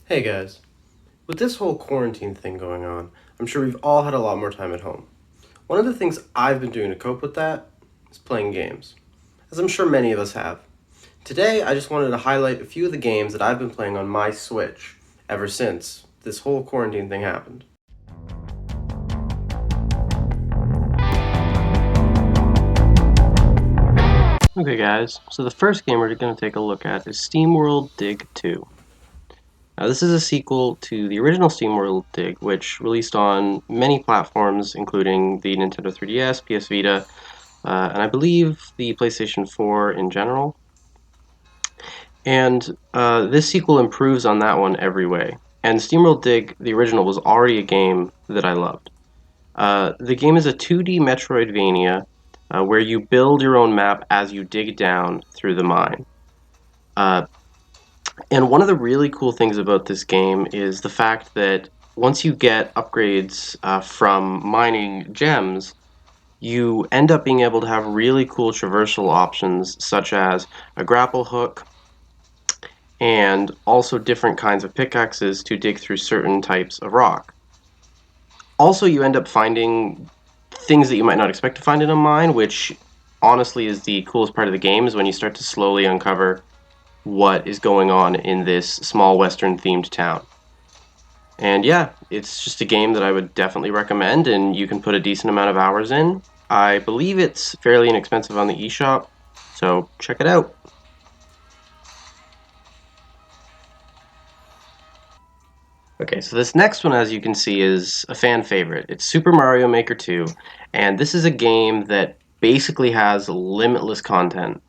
Hey guys, with this whole quarantine thing going on, I'm sure we've all had a lot more time at home. One of the things I've been doing to cope with that is playing games, as I'm sure many of us have. Today, I just wanted to highlight a few of the games that I've been playing on my Switch ever since this whole quarantine thing happened. Okay guys, so the first game we're going to take a look at is SteamWorld Dig 2. Now, this is a sequel to the original SteamWorld Dig, which released on many platforms, including the Nintendo 3DS, PS Vita, and I believe the PlayStation 4 in general. And this sequel improves on that one every way. And SteamWorld Dig, the original, was already a game that I loved. The game is a 2D Metroidvania where you build your own map as you dig down through the mine. Uh, And one of the really cool things about this game is the fact that once you get upgrades from mining gems, you end up being able to have really cool traversal options, such as a grapple hook and also different kinds of pickaxes to dig through certain types of rock. Also, you end up finding things that you might not expect to find in a mine, which honestly is the coolest part of the game, is when you start to slowly uncover what is going on in this small Western themed town. And yeah, it's just a game that I would definitely recommend, and you can put a decent amount of hours in. I believe it's fairly inexpensive on the eShop, so check it out. Okay, so this next one, as you can see, is a fan favorite. It's Super Mario Maker 2, and this is a game that basically has limitless content.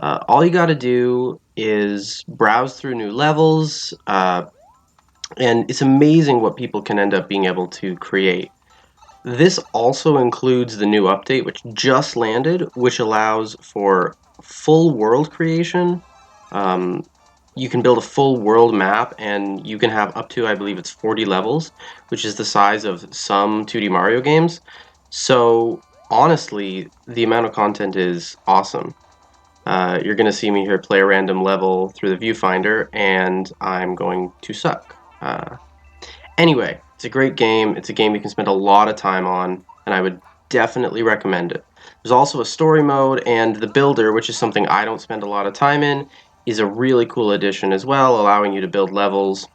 All you gotta do is browse through new levels, and it's amazing what people can end up being able to create. This also includes the new update, which just landed, which allows for full world creation. Um, you can build a full world map, and you can have up to, I believe it's 40 levels, which is the size of some 2D Mario games. So, honestly, the amount of content is awesome. You're going to see me here play a random level through the viewfinder, and I'm going to suck. Anyway, it's a great game. It's a game you can spend a lot of time on, and I would definitely recommend it. There's also a story mode, and the builder, which is something I don't spend a lot of time in, is a really cool addition as well, allowing you to build levels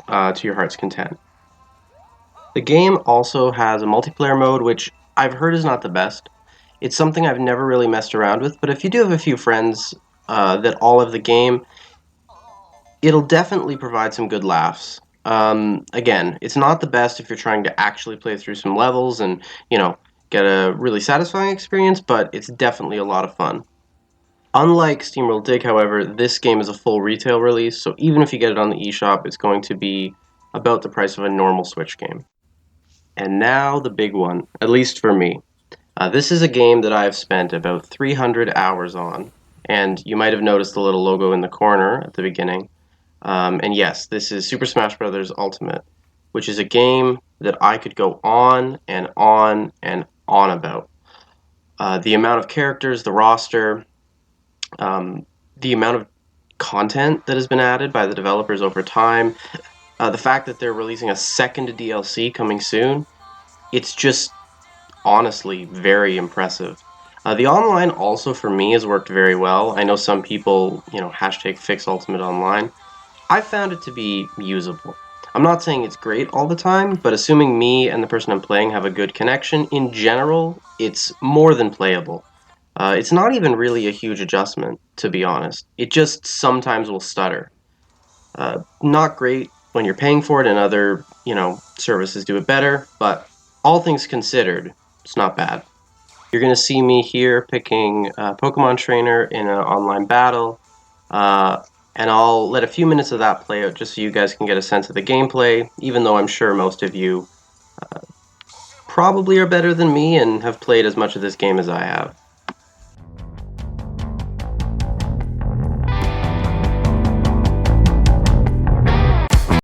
to your heart's content. The game also has a multiplayer mode, which I've heard is not the best. It's something I've never really messed around with, but if you do have a few friends that all have the game, it'll definitely provide some good laughs. Again, it's not the best if you're trying to actually play through some levels and, get a really satisfying experience, but it's definitely a lot of fun. Unlike SteamWorld Dig, however, this game is a full retail release, so even if you get it on the eShop, it's going to be about the price of a normal Switch game. And now the big one, at least for me. This is a game that I have spent about 300 hours on, and you might have noticed the little logo in the corner at the beginning. And yes, this is Super Smash Bros. Ultimate, which is a game that I could go on and on and on about. The amount of characters, the roster, the amount of content that has been added by the developers over time, the fact that they're releasing a second DLC coming soon, it's just honestly very impressive. The online also for me has worked very well. I know some people, hashtag fix Ultimate Online. I found it to be usable. I'm not saying it's great all the time, but assuming me and the person I'm playing have a good connection, in general, it's more than playable. It's not even really a huge adjustment, to be honest. It just sometimes will stutter. Not great when you're paying for it and other, services do it better, but all things considered, it's not bad. You're going to see me here picking a Pokemon Trainer in an online battle. Uh, and I'll let a few minutes of that play out just so you guys can get a sense of the gameplay, even though I'm sure most of you probably are better than me and have played as much of this game as I have.